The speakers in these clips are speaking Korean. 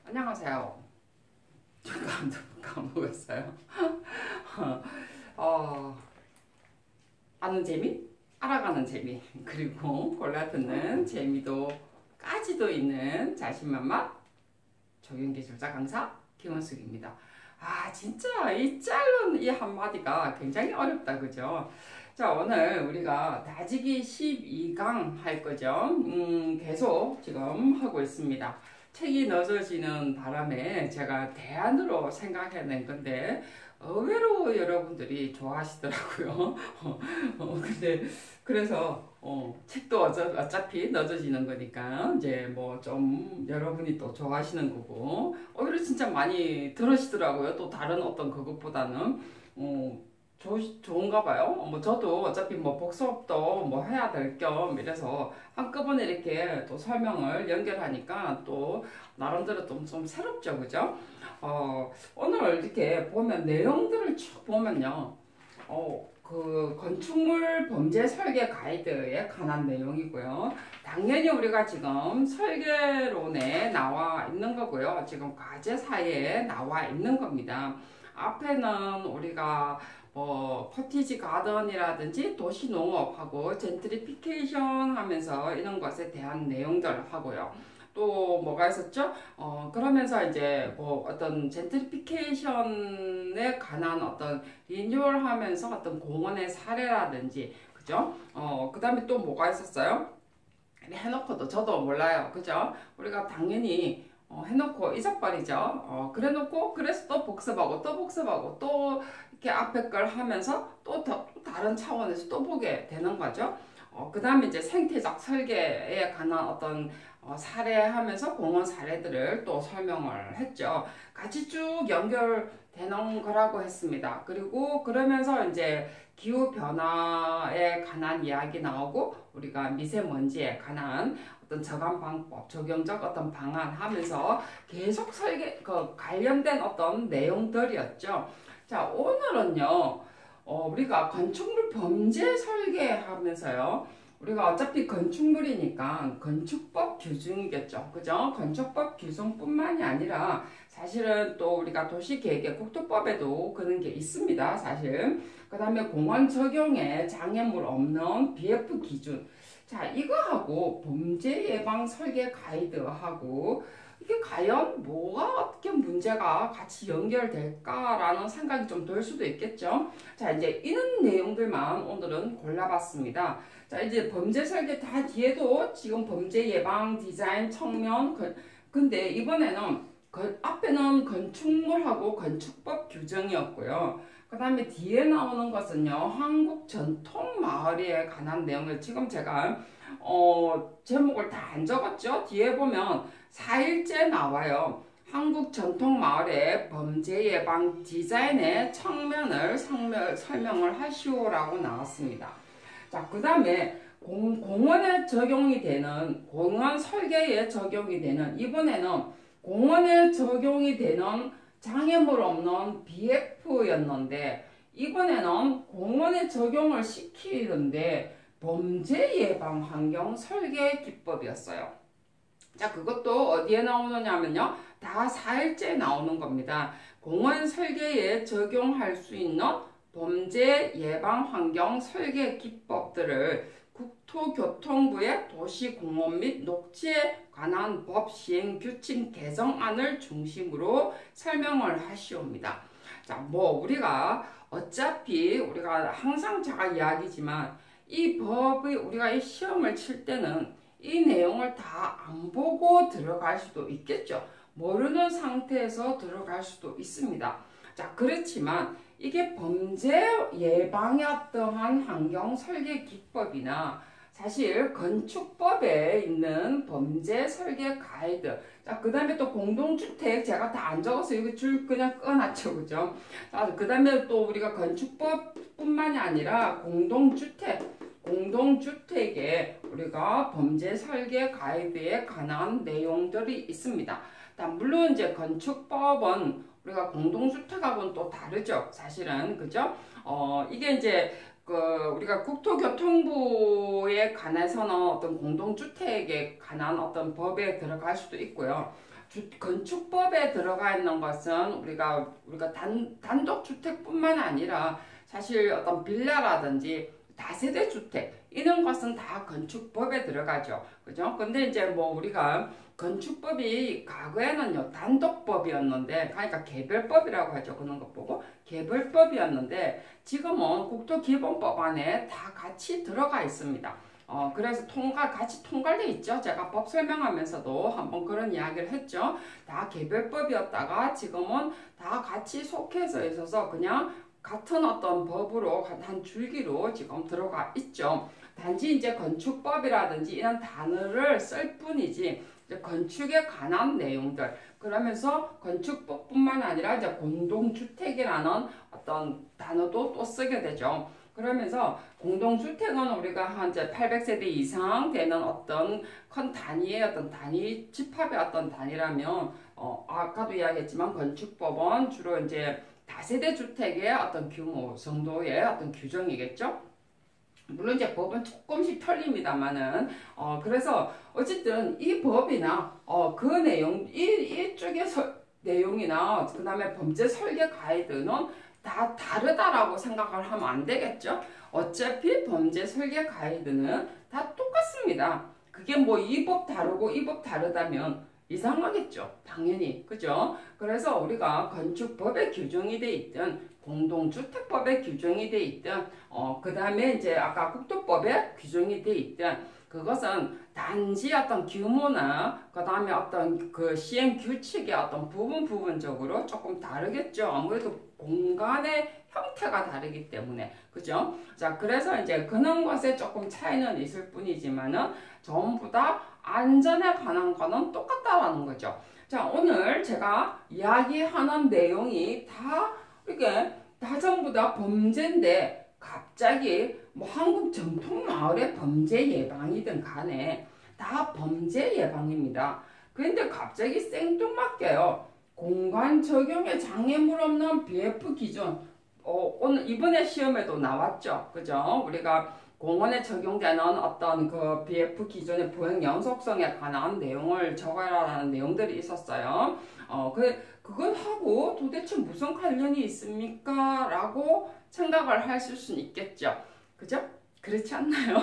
안녕하세요. 잠깐 까먹었어요. 아는 재미, 알아가는 재미, 그리고 골라 듣는 재미도 까지도 있는 자신만만 적용기술자 강사 김원숙입니다. 진짜 이 짧은 이 한마디가 굉장히 어렵다, 그죠? 자, 오늘 우리가 다지기 12강 할 거죠. 계속 지금 하고 있습니다. 책이 늦어지는 바람에 제가 대안으로 생각해낸 건데 의외로 여러분들이 좋아하시더라고요. 근데 그래서 책도 어차피 늦어지는 거니까 이제 뭐 좀 여러분이 또 좋아하시는 거고 오히려 진짜 많이 들으시더라고요. 또 다른 어떤 그것보다는 좋은가 봐요. 뭐 저도 어차피 뭐 복습도 뭐 해야 될 겸 이래서 한꺼번에 이렇게 또 설명을 연결하니까 또 나름대로 좀 새롭죠, 그죠? 오늘 이렇게 보면 내용들을 쭉 보면요, 그 건축물 범죄 설계 가이드에 관한 내용이고요. 당연히 우리가 지금 설계론에 나와 있는 거고요. 지금 과제사에 나와 있는 겁니다. 앞에는 우리가 커티지 가든이라든지 도시 농업하고 젠트리피케이션 하면서 이런 것에 대한 내용들 하고요. 또 뭐가 있었죠? 그러면서 이제 뭐 어떤 젠트리피케이션에 관한 어떤 리뉴얼 하면서 어떤 공원의 사례라든지, 그죠? 그 다음에 또 뭐가 있었어요? 해놓고도 저도 몰라요. 그죠? 우리가 당연히 해놓고 잊어버리죠. 그래 놓고 그래서 또 복습하고 또 복습하고 또 이렇게 앞에 걸 하면서 또 다른 차원에서 또 보게 되는 거죠. 그 다음에 이제 생태적 설계에 관한 어떤 사례하면서 공원 사례들을 또 설명을 했죠. 같이 쭉 연결되는 거라고 했습니다. 그리고 그러면서 이제 기후 변화에 관한 이야기 나오고 우리가 미세먼지에 관한 어떤 저감 방법, 적용적 어떤 방안 하면서 계속 관련된 어떤 내용들이었죠. 자, 오늘은요, 우리가 건축물 범죄 설계하면서요, 우리가 어차피 건축물이니까 건축법 규정이겠죠. 그죠? 건축법 규정뿐만이 아니라 사실은 또 우리가 도시계획의 국토법에도 그런 게 있습니다. 사실. 그 다음에 공원 적용에 장애물 없는 BF 기준. 자, 이거하고 범죄 예방 설계 가이드하고 이게 과연 뭐가 어떻게 문제가 같이 연결될까라는 생각이 좀 들 수도 있겠죠. 자, 이제 이런 내용들만 오늘은 골라봤습니다. 자, 이제 범죄 설계 다 뒤에도 지금 범죄 예방, 디자인, 청면, 근데 이번에는 앞에는 건축물하고 건축법 규정이었고요. 그 다음에 뒤에 나오는 것은요, 한국 전통 마을에 관한 내용을 지금 제가 제목을 다 안 적었죠. 뒤에 보면 4일째 나와요. 한국 전통 마을의 범죄 예방 디자인의 측면을 설명을 하시오라고 나왔습니다. 자, 그 다음에 공원에 적용이 되는, 공원 설계에 적용이 되는, 이번에는 공원에 적용이 되는 장애물 없는 BF였는데, 이번에는 공원에 적용을 시키는데, 범죄 예방 환경 설계 기법이었어요. 자, 그것도 어디에 나오느냐면요, 다 4일째 나오는 겁니다. 공원 설계에 적용할 수 있는 범죄 예방 환경 설계 기법들을 국토교통부의 도시공원 및 녹지에 관한 법 시행 규칙 개정안을 중심으로 설명을 하시옵니다. 자, 뭐 우리가 어차피 우리가 항상 제가 이야기지만 이 법이 우리가 이 시험을 칠 때는 이 내용을 다 안 보고 들어갈 수도 있겠죠. 모르는 상태에서 들어갈 수도 있습니다. 자, 그렇지만 이게 범죄 예방에 어떠한 환경 설계 기법이나 사실 건축법에 있는 범죄 설계 가이드. 자, 그 다음에 또 공동주택 제가 다 안 적어서 여기 줄 그냥 꺼놨죠. 그죠? 자, 그 다음에 또 우리가 건축법뿐만이 아니라 공동주택에 우리가 범죄 설계 가이드에 관한 내용들이 있습니다. 물론 이제 건축법은 우리가 공동주택하고는 또 다르죠. 사실은. 그죠? 이게 이제 우리가 국토교통부에 관해서는 어떤 공동주택에 관한 어떤 법에 들어갈 수도 있고요. 건축법에 들어가 있는 것은 우리가 단독 주택뿐만 아니라 사실 어떤 빌라라든지 다세대 주택 이런 것은 다 건축법에 들어가죠. 그죠? 근데 이제 뭐 우리가 건축법이 과거에는요 단독법이었는데 그러니까 개별법이라고 하죠. 그런 것 보고 개별법이었는데 지금은 국토기본법 안에 다 같이 들어가 있습니다. 그래서 같이 통괄돼 있죠. 제가 법 설명하면서도 한번 그런 이야기를 했죠. 다 개별법이었다가 지금은 다 같이 속해져 있어서 그냥 같은 어떤 법으로 한 줄기로 지금 들어가 있죠. 단지 이제 건축법이라든지 이런 단어를 쓸 뿐이지 이제 건축에 관한 내용들 그러면서 건축법뿐만 아니라 이제 공동주택이라는 어떤 단어도 또 쓰게 되죠. 그러면서 공동주택은 우리가 한 이제 800세대 이상 되는 어떤 큰 단위의 어떤 단위 집합의 어떤 단위라면 아까도 이야기했지만 건축법은 주로 이제 다세대 주택의 어떤 규모 정도의 어떤 규정이겠죠. 물론 이제 법은 조금씩 틀립니다만은 그래서 어쨌든 이 법이나 그 내용 이쪽의 내용이나 그 다음에 범죄 설계 가이드는 다 다르다라고 생각을 하면 안 되겠죠. 어차피 범죄 설계 가이드는 다 똑같습니다. 그게 뭐 이 법 다르고 이 법 다르다면 이상하겠죠. 당연히. 그죠? 그래서 우리가 건축법에 규정이 돼 있든 공동주택법에 규정이 돼 있든 그 다음에 이제 아까 국토법에 규정이 돼 있든 그것은 단지 어떤 규모나 그 다음에 어떤 그 시행 규칙의 어떤 부분적으로 조금 다르겠죠. 아무래도 공간의 형태가 다르기 때문에. 그죠? 자, 그래서 이제 그런 것에 조금 차이는 있을 뿐이지만은 전부 다 안전에 관한 거는 똑같다라는 거죠. 자, 오늘 제가 이야기하는 내용이 다 이게 다 전부 다 범죄인데 갑자기 뭐 한국 전통 마을의 범죄 예방이든 간에 다 범죄 예방입니다. 그런데 갑자기 생뚱맞게요. 공간 적용에 장애물 없는 BF 기준 오늘 이번에 시험에도 나왔죠. 그죠? 우리가 공원에 적용되는 어떤 그 BF 기준의 보행 연속성에 관한 내용을 적어라라는 내용들이 있었어요. 그건 하고 도대체 무슨 관련이 있습니까? 라고 생각을 하실 수는 있겠죠. 그죠? 그렇지 않나요?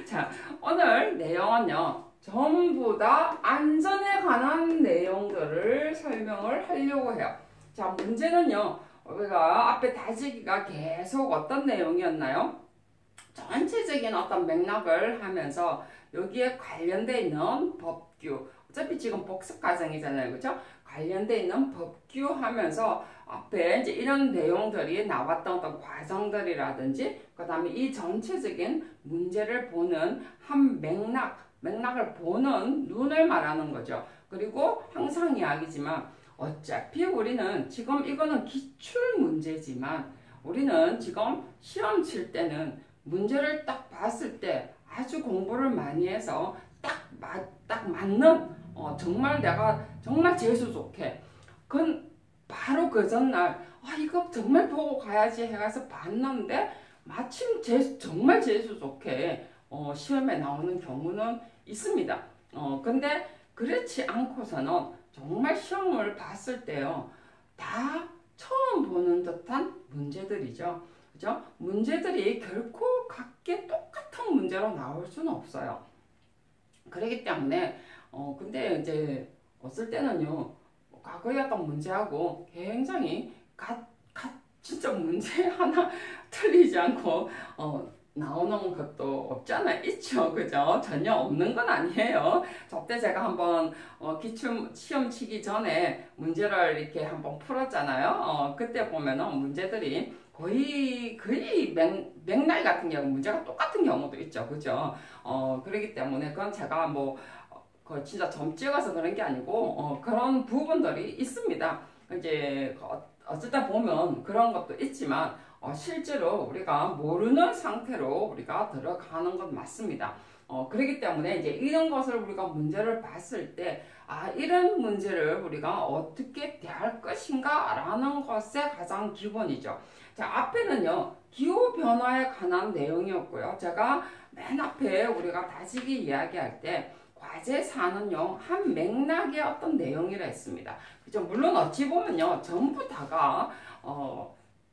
자, 오늘 내용은요. 전부 다 안전에 관한 내용들을 설명을 하려고 해요. 자, 문제는요. 우리가 앞에 다지기가 계속 어떤 내용이었나요? 전체적인 어떤 맥락을 하면서 여기에 관련되어 있는 법규 어차피 지금 복습 과정이잖아요. 그죠? 관련되어 있는 법규 하면서 앞에 이제 이런 내용들이 나왔던 어떤 과정들이라든지 그 다음에 이 전체적인 문제를 보는 한 맥락을 보는 눈을 말하는 거죠. 그리고 항상 이야기지만 어차피 우리는 지금 이거는 기출 문제지만 우리는 지금 시험 칠 때는 문제를 딱 봤을 때 아주 공부를 많이 해서 딱 맞는 정말 내가 정말 재수 좋게 그건 바로 그 전날 이거 정말 보고 가야지 해가서 봤는데 마침 정말 재수 좋게 시험에 나오는 경우는 있습니다. 근데 그렇지 않고서는 정말 시험을 봤을 때요 다 처음 보는 듯한 문제들이죠. 그죠? 문제들이 결코 같게 똑같은 문제로 나올 수는 없어요. 그렇기 때문에 근데 이제 어떨 때는요 과거에 어떤 문제하고 굉장히 진짜 문제 하나 틀리지 않고 나오는 것도 없잖아요. 있죠. 그죠? 전혀 없는 건 아니에요. 저때 제가 한번 기출 시험 치기 전에 문제를 이렇게 한번 풀었잖아요. 그때 보면은 문제들이 거의 맥락 같은 경우 문제가 똑같은 경우도 있죠. 그죠? 그렇기 때문에 그건 제가 뭐 진짜 점 찍어서 그런 게 아니고 그런 부분들이 있습니다. 이제 어쨌든 보면 그런 것도 있지만 실제로 우리가 모르는 상태로 우리가 들어가는 건 맞습니다. 그렇기 때문에 이제 이런 것을 우리가 문제를 봤을 때 이런 문제를 우리가 어떻게 대할 것인가 라는 것의 가장 기본이죠. 자, 앞에는요 기후변화에 관한 내용이었고요. 제가 맨 앞에 우리가 다지기 이야기할 때 과제 사는요 한 맥락의 어떤 내용이라 했습니다. 그죠? 물론 어찌 보면요 전부 다가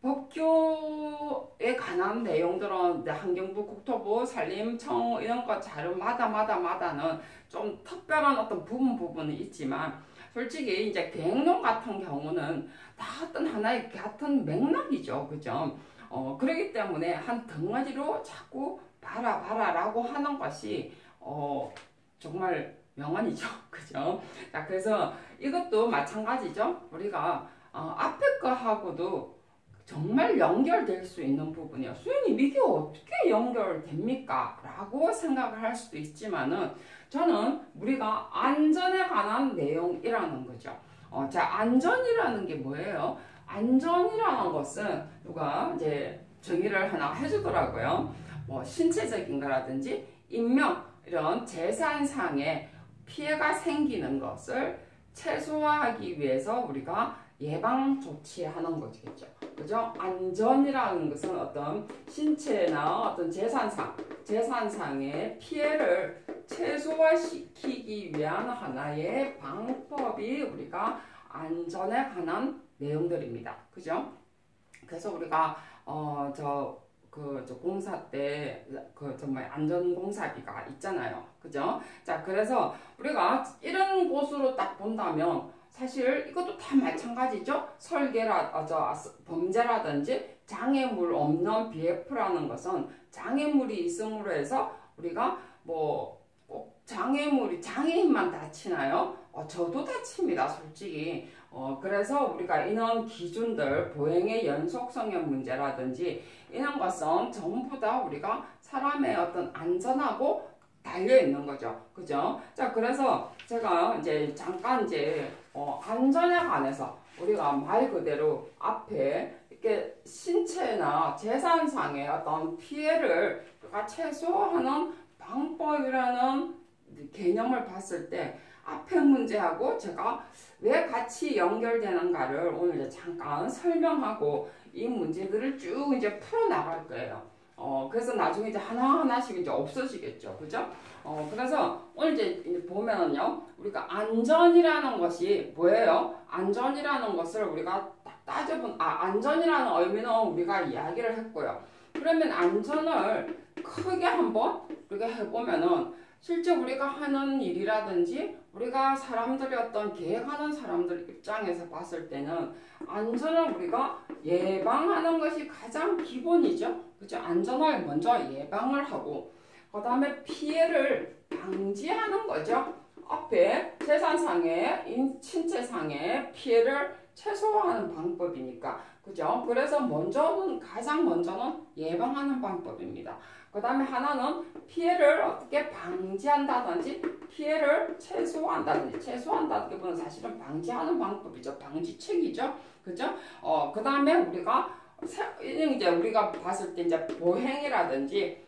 법규에 관한 내용들은 환경부, 국토부, 산림청 이런 거 자료마다는 좀 특별한 어떤 부분은 있지만 솔직히 이제 계획론 같은 경우는 다 어떤 하나의 같은 맥락이죠. 그죠? 그렇기 때문에 한 덩어리로 자꾸 봐라라고 하는 것이 정말 명언이죠. 그죠? 자, 그래서 이것도 마찬가지죠. 우리가 앞에 거하고도 정말 연결될 수 있는 부분이요. 선생님 이게 어떻게 연결됩니까? 라고 생각을 할 수도 있지만은 저는 우리가 안전에 관한 내용이라는 거죠. 자, 안전이라는 게 뭐예요? 안전이라는 것은 누가 이제 정의를 하나 해주더라고요. 뭐 신체적인 거라든지 인명 이런 재산상의 피해가 생기는 것을 최소화하기 위해서 우리가 예방 조치하는 거겠죠. 그죠? 안전이라는 것은 어떤 신체나 어떤 재산상의 피해를 최소화시키기 위한 하나의 방법이 우리가 안전에 관한 내용들입니다. 그죠? 그래서 우리가 저 공사 때 정말 안전공사비가 있잖아요. 그죠? 자, 그래서 우리가 이런 곳으로 딱 본다면 사실 이것도 다 마찬가지죠. 범죄라든지 장애물 없는 BF라는 것은 장애물이 있음으로 해서 우리가 뭐 꼭 장애인만 다치나요? 저도 다칩니다, 솔직히. 그래서 우리가 이런 기준들, 보행의 연속성의 문제라든지 이런 것은 전부 다 우리가 사람의 어떤 안전하고 달려 있는 거죠. 그죠? 자, 그래서 제가 이제 잠깐 안전에 관해서 우리가 말 그대로 앞에 이렇게 신체나 재산상의 어떤 피해를 우리가 최소화하는 방법이라는 개념을 봤을 때 앞에 문제하고 제가 왜 같이 연결되는가를 오늘 이제 잠깐 설명하고 이 문제들을 쭉 이제 풀어나갈 거예요. 그래서 나중에 이제 하나하나씩 이제 없어지겠죠. 그죠? 그래서 오늘 이제 보면은요, 우리가 안전이라는 것이 뭐예요? 안전이라는 것을 우리가 딱 안전이라는 의미는 우리가 이야기를 했고요. 그러면 안전을 크게 한번 우리가 해보면은 실제 우리가 하는 일이라든지 우리가 사람들이 어떤 계획하는 사람들 입장에서 봤을 때는 안전을 우리가 예방하는 것이 가장 기본이죠. 그죠? 안전을 먼저 예방을 하고 그 다음에 피해를 방지하는 거죠. 앞에 재산상의 신체상의 피해를 최소화하는 방법이니까. 그죠? 그래서 가장 먼저는 예방하는 방법입니다. 그 다음에 하나는 피해를 어떻게 방지한다든지 피해를 최소화한다는 게 보면 사실은 방지하는 방법이죠. 방지책이죠. 그죠? 그 다음에 우리가 봤을 때 이제 보행이라든지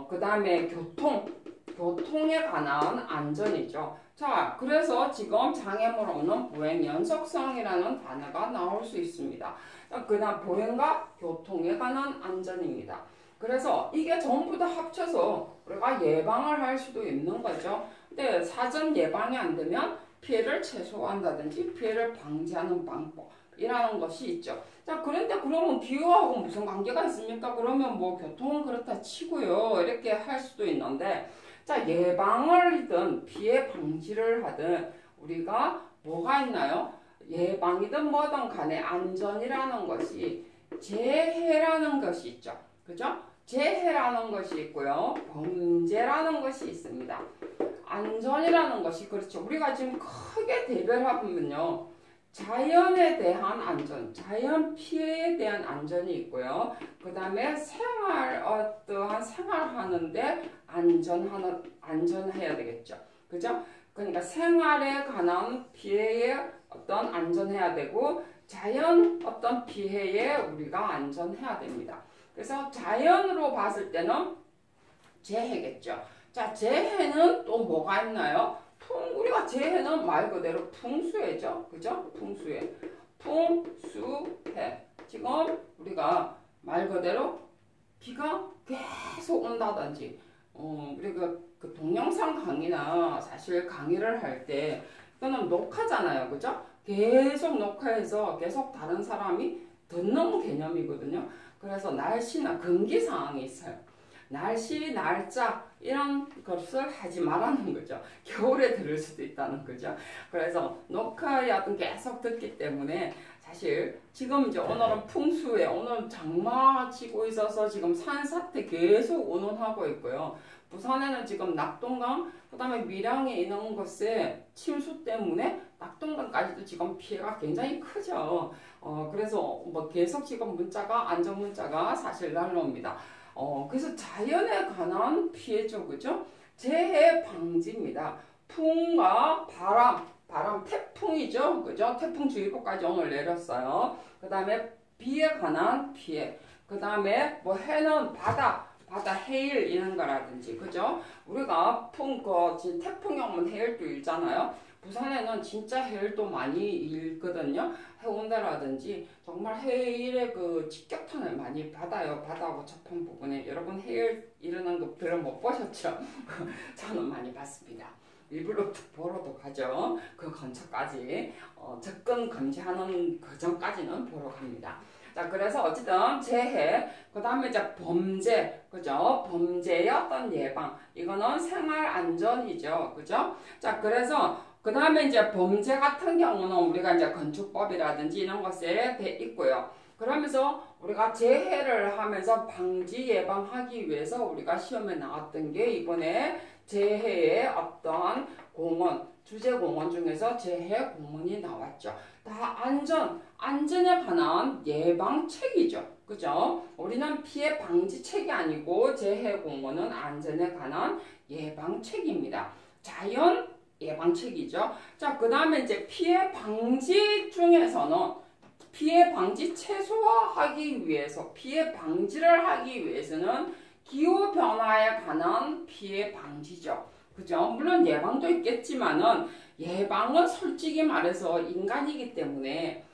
그 다음에 교통에 관한 안전이죠. 자, 그래서 지금 장애물 없는 보행 연속성이라는 단어가 나올 수 있습니다. 그 다음 보행과 교통에 관한 안전입니다. 그래서 이게 전부 다 합쳐서 우리가 예방을 할 수도 있는 거죠. 근데 사전 예방이 안 되면 피해를 최소화한다든지 피해를 방지하는 방법이라는 것이 있죠. 자, 그런데 그러면 기후하고 무슨 관계가 있습니까? 그러면 뭐 교통은 그렇다 치고요. 이렇게 할 수도 있는데 자, 예방을이든 피해 방지를 하든 우리가 뭐가 있나요? 예방이든 뭐든 간에 안전이라는 것이 재해라는 것이 있죠. 그죠? 재해라는 것이 있고요. 범죄라는 것이 있습니다. 안전이라는 것이 그렇죠. 우리가 지금 크게 대별하면요. 자연에 대한 안전, 자연 피해에 대한 안전이 있고요. 그 다음에 어떠한 생활하는데 안전해야 되겠죠. 그죠? 그러니까 생활에 관한 피해에 어떤 안전해야 되고 자연 어떤 피해에 우리가 안전해야 됩니다. 그래서 자연으로 봤을 때는 재해겠죠. 자, 재해는 또 뭐가 있나요? 우리가 재해는 말 그대로 풍수해죠. 그죠? 풍수해. 풍수해. 지금 우리가 말 그대로 비가 계속 온다든지, 우리가 그 동영상 강의는 사실 강의를 할 때 이거는 녹화잖아요. 그죠? 계속 녹화해서 계속 다른 사람이 듣는 개념이거든요. 그래서 날씨나 금기 사항이 있어요. 날씨, 날짜 이런 것을 하지 말라는 거죠. 겨울에 들을 수도 있다는 거죠. 그래서 녹화여든 계속 듣기 때문에 사실 지금 이제 오늘은 풍수에 오늘 장마 치고 있어서 지금 산사태 계속 운운하고 있고요. 부산에는 지금 낙동강, 그 다음에 밀양에 있는 곳에 침수 때문에 낙동강까지도 지금 피해가 굉장히 크죠. 그래서 뭐 계속 지금 문자가, 안전 문자가 사실 날라옵니다. 그래서 자연에 관한 피해죠, 그죠? 재해 방지입니다. 풍과 바람, 태풍이죠, 그죠? 태풍주의보까지 오늘 내렸어요. 그 다음에 비에 관한 피해. 그 다음에 뭐 해는 바다 해일 이런 거라든지, 그죠? 우리가 태풍이 오면 해일도 일잖아요. 부산에는 진짜 해일도 많이 일거든요. 해운대라든지 정말 해일의 그 직격탄을 많이 받아요. 바다하고 접한 부분에. 여러분 해일 일어난 거 별로 못 보셨죠? 저는 많이 봤습니다. 일부러 보러도 가죠. 그 근처까지 접근 금지하는 그 전까지는 보러 갑니다. 자, 그래서 어쨌든 재해, 그 다음에 이제 범죄, 그죠? 범죄의 어떤 예방, 이거는 생활 안전이죠, 그죠? 자, 그래서 그 다음에 이제 범죄 같은 경우는 우리가 이제 건축법이라든지 이런 것에 돼 있고요. 그러면서 우리가 재해를 하면서 방지 예방하기 위해서 우리가 시험에 나왔던 게 이번에 재해의 어떤 공원, 주제 공원 중에서 재해 공원이 나왔죠. 다 안전에 관한 예방책이죠. 그죠? 우리는 피해 방지책이 아니고 재해 공원은 안전에 관한 예방책입니다. 자연 예방책이죠. 자, 그 다음에 이제 피해 방지 중에서는 피해 방지 최소화하기 위해서, 피해 방지를 하기 위해서는 기후 변화에 관한 피해 방지죠. 그죠? 물론 예방도 있겠지만은 예방은 솔직히 말해서 인간이기 때문에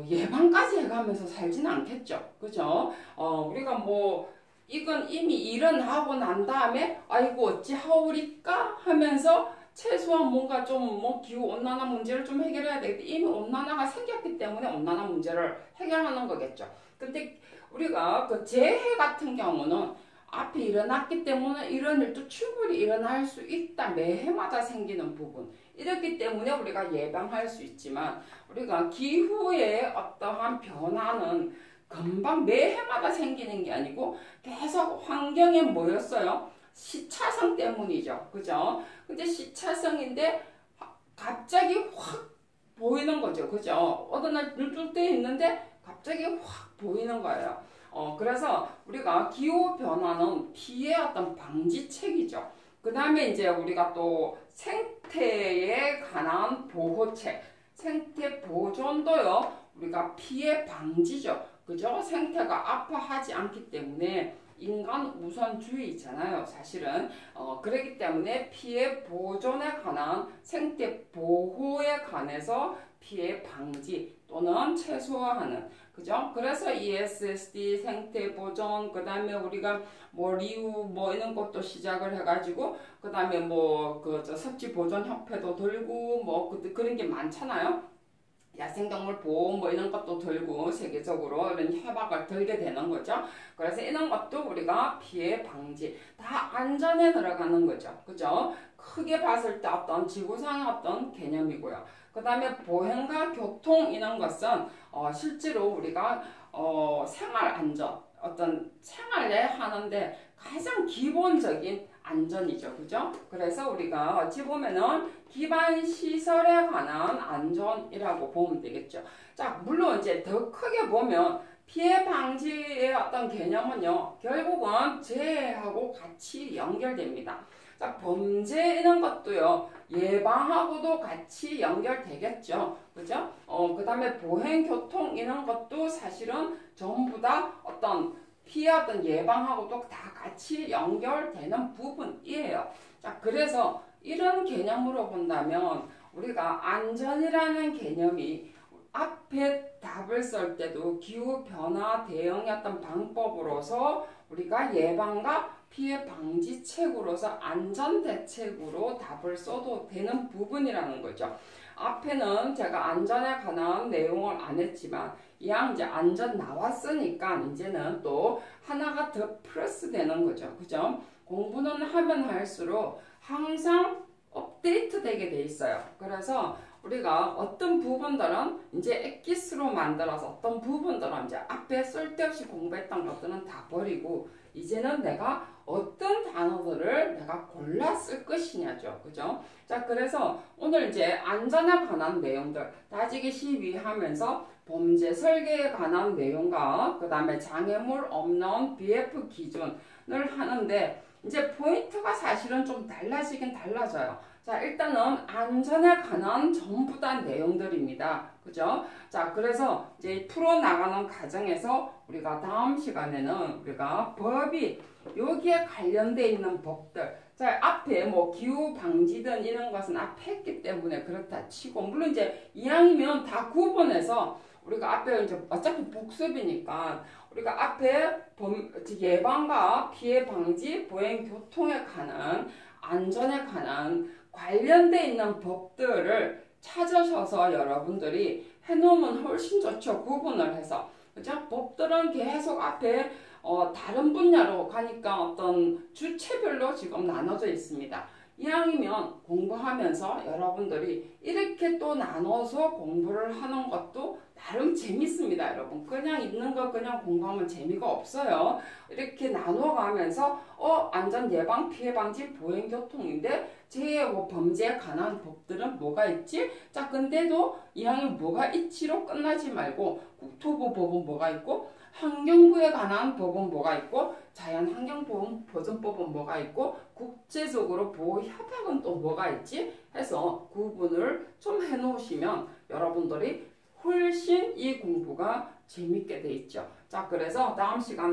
예방까지 해가면서 살지는 않겠죠. 그죠? 우리가 뭐 이건 이미 일어나고 난 다음에 아이고 어찌 하오리까 하면서 최소한 뭔가 좀 뭐 기후 온난화 문제를 좀 해결해야 되겠다. 이미 온난화가 생겼기 때문에 온난화 문제를 해결하는 거겠죠. 근데 우리가 그 재해 같은 경우는 앞에 일어났기 때문에 이런 일도 충분히 일어날 수 있다. 매해마다 생기는 부분. 이렇기 때문에 우리가 예방할 수 있지만 우리가 기후의 어떠한 변화는 금방 매해마다 생기는 게 아니고 계속 환경에 모였어요. 시차성 때문이죠. 그죠? 근데 시차성인데 갑자기 확 보이는 거죠. 그죠? 어느 날 눈 뜰 때 있는데 갑자기 확 보이는 거예요. 그래서 우리가 기후 변화는 피해 어떤 방지책이죠. 그 다음에 이제 우리가 또 생태에 관한 보호책, 생태 보존도요. 우리가 피해 방지죠. 그죠? 생태가 아파하지 않기 때문에 인간 우선주의잖아요. 사실은 그렇기 때문에 피해 보존에 관한 생태 보호에 관해서 피해 방지 또는 최소화하는, 그죠? 그래서 ESSD 생태 보존, 그 다음에 우리가 뭐 리우 뭐 이런 것도 시작을 해가지고 그 다음에 뭐 그 섭지 보존 협회도 들고 뭐 그런 게 많잖아요. 야생동물 보호 뭐 이런 것도 들고 세계적으로 이런 협약을 들게 되는 거죠. 그래서 이런 것도 우리가 피해 방지 다 안전에 들어가는 거죠. 그죠? 크게 봤을 때 어떤 지구상의 어떤 개념이고요. 그 다음에 보행과 교통 이런 것은 실제로 우리가 생활 안전 어떤 생활에 하는데 가장 기본적인 안전이죠. 그죠? 그래서 우리가 어찌 보면은 기반 시설에 관한 안전이라고 보면 되겠죠. 자, 물론 이제 더 크게 보면 피해 방지의 어떤 개념은요, 결국은 재해하고 같이 연결됩니다. 자, 범죄 이런 것도요, 예방하고도 같이 연결되겠죠. 그죠? 그 다음에 보행, 교통 이런 것도 사실은 전부 다 어떤 피해 어떤 예방하고도 다 같이 연결되는 부분이에요. 자, 그래서 이런 개념으로 본다면 우리가 안전이라는 개념이 앞에 답을 쓸 때도 기후변화 대응의 어떤 방법으로서 우리가 예방과 피해 방지책으로서 안전대책으로 답을 써도 되는 부분이라는 거죠. 앞에는 제가 안전에 관한 내용을 안 했지만 이왕 이제 안전 나왔으니까 이제는 또 하나가 더 플러스 되는 거죠. 그죠? 공부는 하면 할수록 항상 업데이트 되게 돼 있어요. 그래서 우리가 어떤 부분들은 이제 엑기스로 만들어서 어떤 부분들은 이제 앞에 쓸데없이 공부했던 것들은 다 버리고 이제는 내가 어떤 단어들을 내가 골라 쓸 것이냐죠. 그죠? 자, 그래서 오늘 이제 안전에 관한 내용들 따지기 시위하면서 범죄 설계에 관한 내용과 그 다음에 장애물 없는 BF 기준을 하는데 이제 포인트가 사실은 좀 달라지긴 달라져요. 자, 일단은 안전에 관한 전부 다 내용들입니다. 그죠? 자, 그래서 이제 풀어나가는 과정에서 우리가 다음 시간에는 우리가 법이 여기에 관련돼 있는 법들. 자, 앞에 뭐 기후 방지든 이런 것은 앞에 했기 때문에 그렇다 치고, 물론 이제 이왕이면 다 구분해서 우리가 앞에 이제 어차피 복습이니까 우리가 앞에 예방과 피해 방지, 보행 교통에 관한 안전에 관한 관련돼 있는 법들을 찾으셔서 여러분들이 해놓으면 훨씬 좋죠. 구분을 해서. 그죠? 법들은 계속 앞에 다른 분야로 가니까 어떤 주체별로 지금 나눠져 있습니다. 이왕이면 공부하면서 여러분들이 이렇게 또 나눠서 공부를 하는 것도 나름 재밌습니다, 여러분. 그냥 있는 거 그냥 공부하면 재미가 없어요. 이렇게 나눠가면서 안전 예방, 피해 방지, 보행 교통인데 제 범죄에 관한 법들은 뭐가 있지? 자, 근데도 이왕이 뭐가 있지로 끝나지 말고 국토부 법은 뭐가 있고 환경부에 관한 법은 뭐가 있고 자연환경보전법은 뭐가 있고 국제적으로 보호협약은 또 뭐가 있지 해서 구분을 좀 해놓으시면 여러분들이 훨씬 이 공부가 재밌게 돼 있죠. 자, 그래서 다음 시간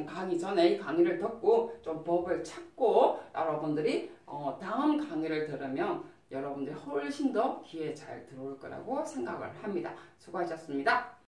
가기 전에 이 강의를 듣고 좀 법을 찾고 여러분들이 다음 강의를 들으면 여러분들이 훨씬 더 귀에 잘 들어올 거라고 생각을 합니다. 수고하셨습니다.